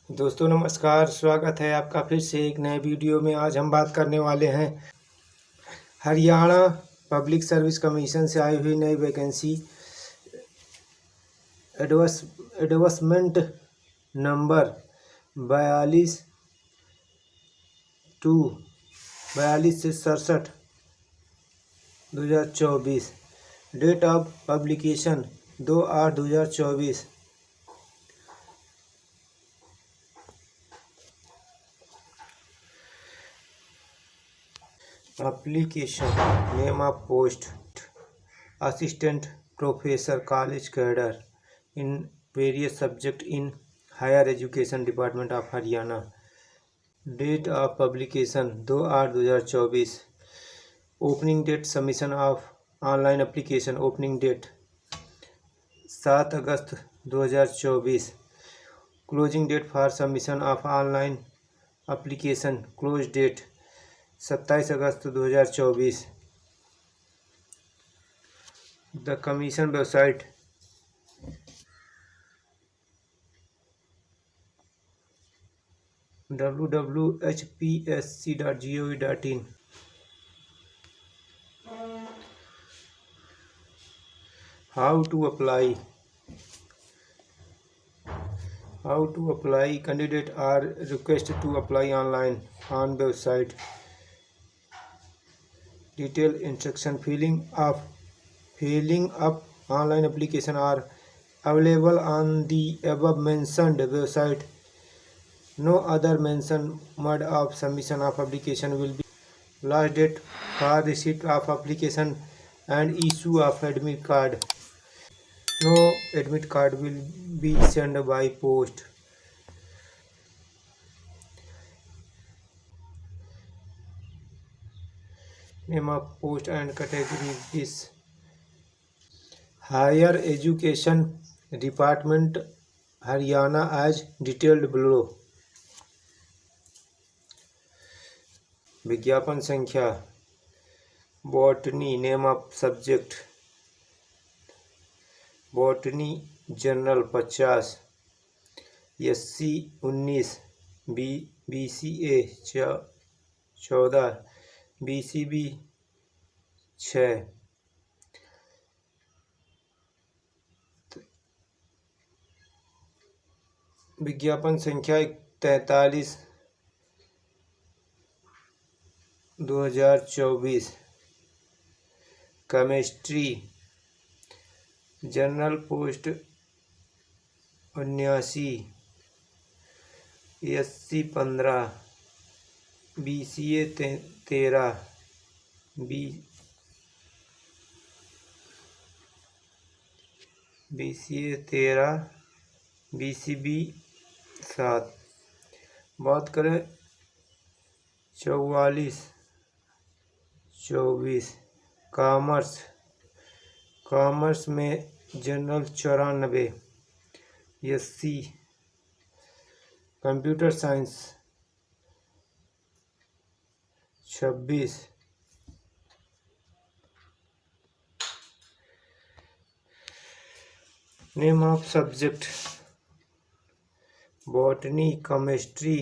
दोस्तों नमस्कार, स्वागत है आपका फिर से एक नए वीडियो में। आज हम बात करने वाले हैं हरियाणा पब्लिक सर्विस कमीशन से आई हुई नई वैकेंसी एडवर्समेंट नंबर 42 से 67 2024। Date of publication 2/8/2024। Application name of post assistant professor college cadre in various subject in higher education department of Haryana. Date of publication 2/8/2024. Opening date submission of online application opening date 7 August 2024. Closing date for submission of online application close date 27 August 2024। The commission website www.hpsc.gov.in। How to apply candidate are request to apply online on website. Detailed instruction filling up online application are available on the above mentioned website. No other mentioned mode of submission of application will be. Last date for receipt of application and issue of admit card. No admit card will be sent by post. Name of post and category is Higher Education Department Haryana as detailed below। विज्ञापन संख्या botany name of subject botany general 50 SC 19 BCA 14 BCB 6। विज्ञापन संख्या 43 2024। Chemistry general post 79 SC 15 BCA 13 BCA 13 BCB 7। बात करें 44 24 commerce में general 94 SC। Computer science 26। Name of subject botany chemistry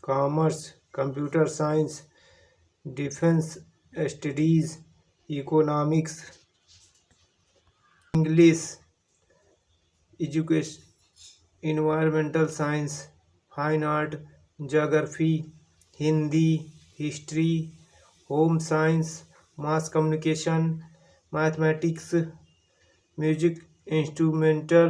commerce computer science defence studies economics English education environmental science fine art geography Hindi history home science mass communication mathematics music instrumental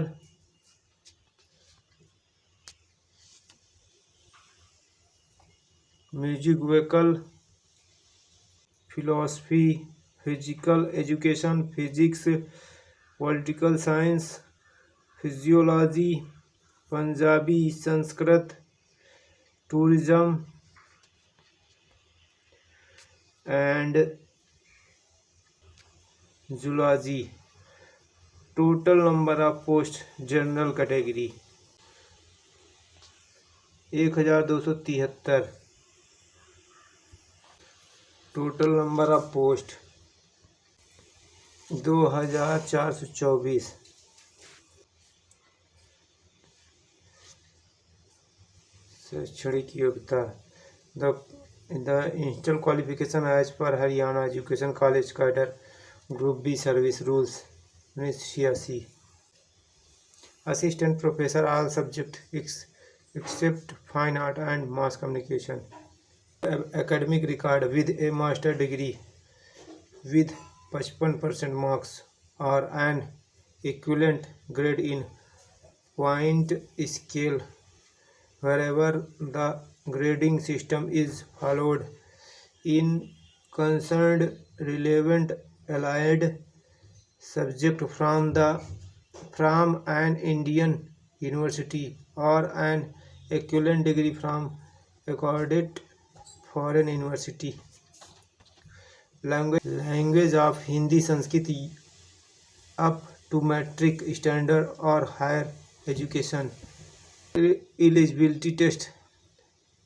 music vocal philosophy physical education physics political science physiology Punjabi Sanskrit tourism and zoology. Total number of post general category 1273। Total number of post 2424। शैक्षणिक योग्यता the institutional qualification as per Haryana Education College Cadre Group B Service Rules 1986. Assistant Professor all subject except Fine Art and Mass Communication. Academic record with a master degree with 55% marks or an equivalent grade in point scale wherever the grading system is followed in concerned relevant allied subject from an Indian university or an equivalent degree from accredited foreign university. Language of Hindi Sanskrit up to metric standard or higher education. Eligibility test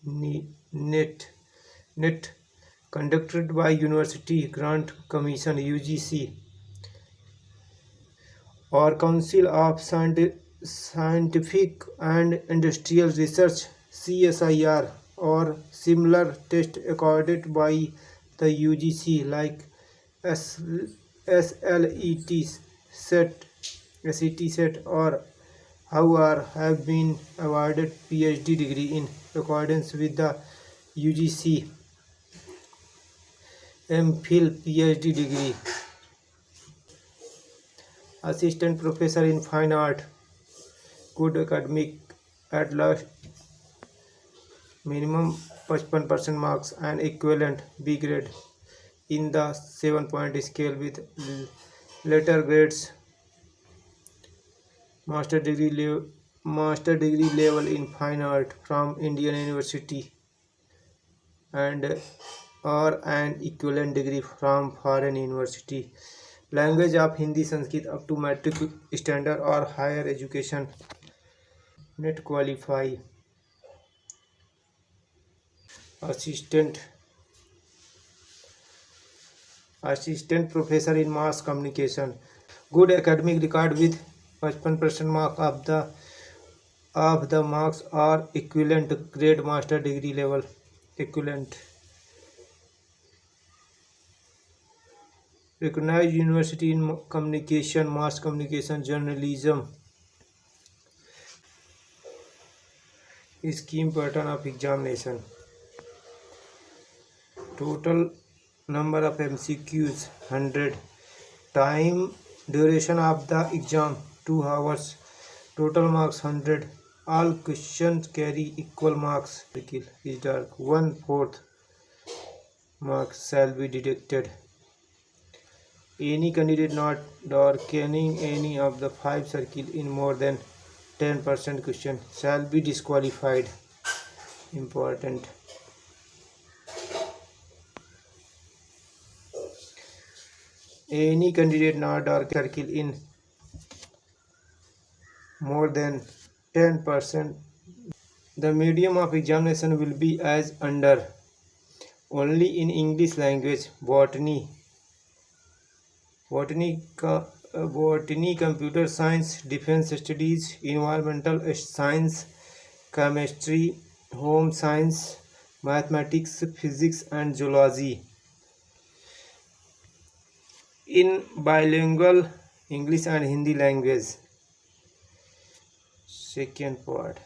net conducted by University Grant Commission UGC or Council of Scientific and Industrial Research CSIR or similar test accorded by the UGC like SLET set or however have been awarded PhD degree in accordance with the UGC MPhil PhD degree. Assistant Professor in Fine Art, good academic at last minimum 55% marks and equivalent B grade in the 7-point scale with later grades. Master degree level in Fine Art from Indian University and or an equivalent degree from foreign university. Language of Hindi Sanskrit up to metric standard or higher education. Net qualify. Assistant Professor in Mass Communication. Good academic record with 55% mark of the marks or equivalent grade master degree level equivalent. Recognized university in communication, mass communication, journalism. Scheme pattern of examination. Total number of MCQs 100. Time duration of the exam 2 hours. Total marks 100. All questions carry equal marks. Circle is dark. 1/4 marks shall be deducted. Any candidate not darkening any of the 5 circles in more than 10% question shall be disqualified. Important. Any candidate not dark circle in more than 10%. The medium of examination will be as under. Only in English language, botany, computer science, defense studies, environmental science, chemistry, home science, mathematics, physics and zoology. In bilingual English and Hindi language. Second part.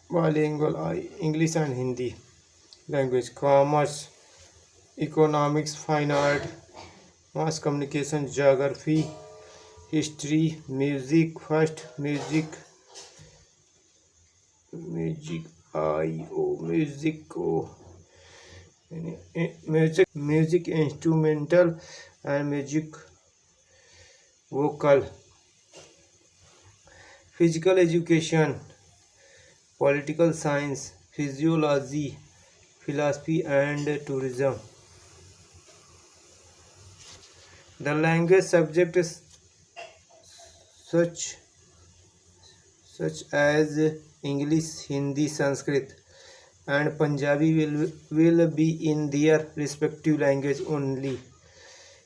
Bilingual English and Hindi language. Commerce, economics, fine art, mass communication, geography, history, music. First, music, instrumental and music vocal. Physical education, political science, physiology, philosophy and tourism. The language subjects such as English, Hindi, Sanskrit and Punjabi will be in their respective language only.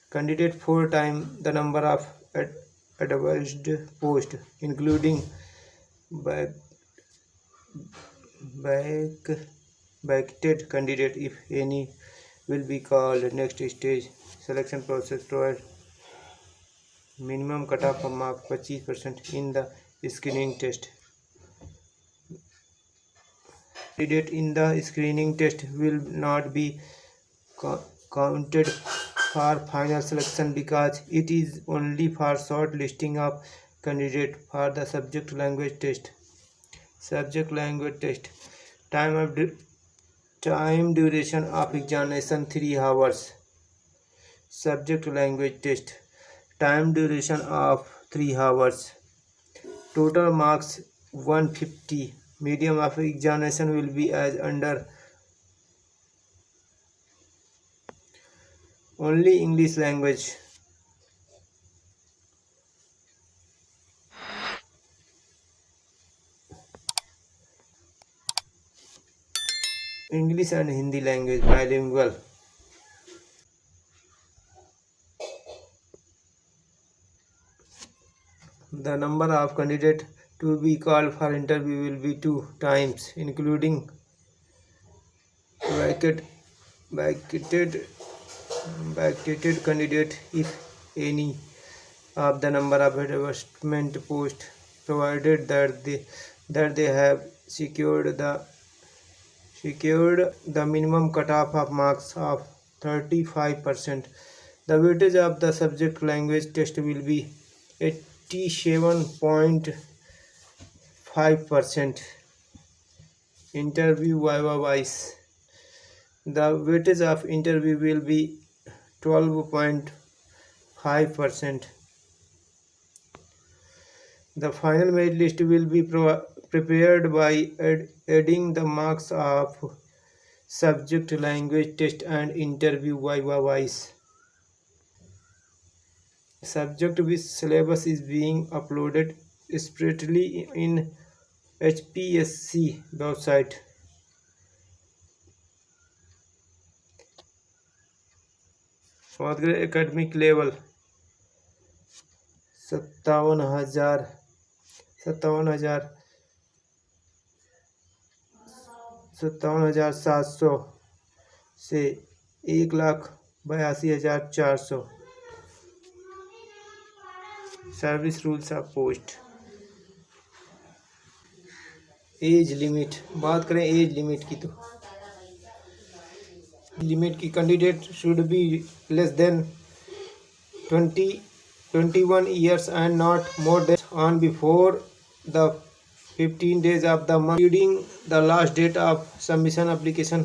Candidate 4 times the number of advertised post, including back, back, backdated candidate, if any, will be called. Next stage selection process provide minimum cutoff mark 25% in the screening test. Candidate in the screening test will not be counted for final selection because it is only for short listing of candidate for the subject language test. Subject language test. Time duration of examination 3 hours. Subject language test. Time duration of 3 hours. Total marks 150. Medium of examination will be as under. Only English language. English and Hindi language bilingual. The number of candidates to be called for interview will be 2 times, including vacated candidate if any of the number of advertisement posts, provided that they have secured the minimum cutoff of marks of 35%. The weightage of the subject language test will be 87.5%. Interview viva wise. The weightage of interview will be 12.5%. The final merit list will be prepared by adding the marks of subject language test and interview viva wise. Subject with syllabus is being uploaded separately in HPSC website. बात करें academic level 57,700 से 1,82,400. Service rules of post. Age limit. बात करें age limit की तो limit की candidate should be less than 21 years and not more than on before the 15 days of the month including the last date of submission application.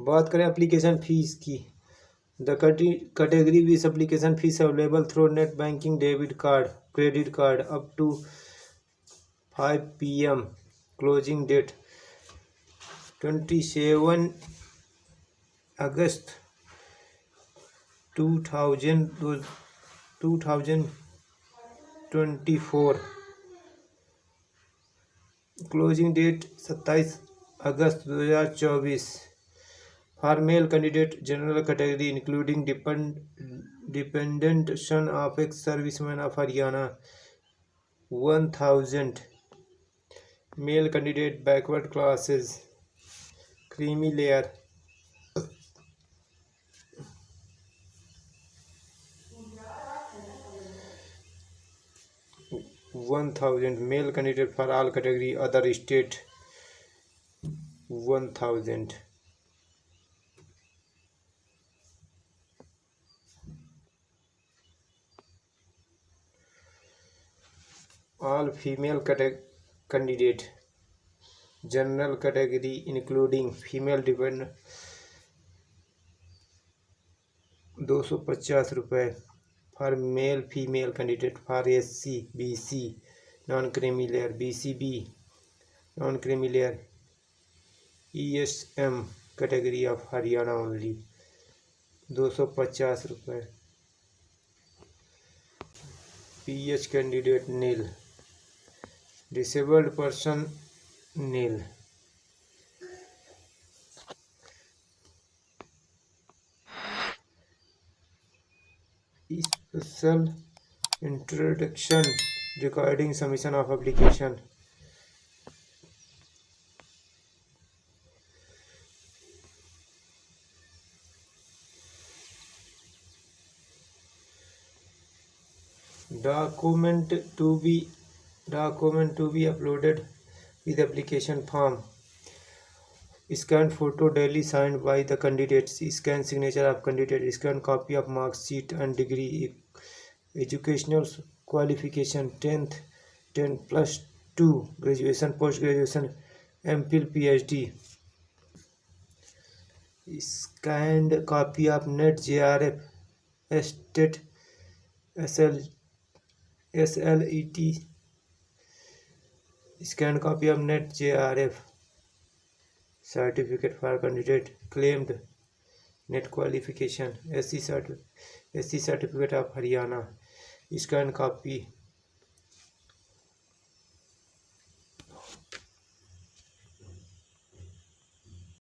बात करें application fees की. The category with application fees available through net banking, debit card, credit card up to 5 p.m. Closing date 27 August 2024. Closing date 27 August 2024. For male candidate general category including dependent son of ex-serviceman of Haryana 1000. Male candidate backward classes creamy layer 1000. Male candidate for all category other state 1000. All female candidate general category including female dependent 250 रुपये. For male female candidate for SC BC non creamy layer BCB non creamy layer ESM category of Haryana only 250 रुपये. PH candidate nil. Disabled person nil. Special Introduction, recording, submission of application. Document to be uploaded with application form. Scan photo daily signed by the candidates. Scan signature of candidate. Scan copy of mark sheet and degree. Educational qualification 10th 10 plus 2 graduation, post graduation, MPhil, PhD. Scanned copy of net JRF estate SLET. Scanned copy of net JRF certificate for candidate claimed net qualification SC certificate of Haryana. Scanned copy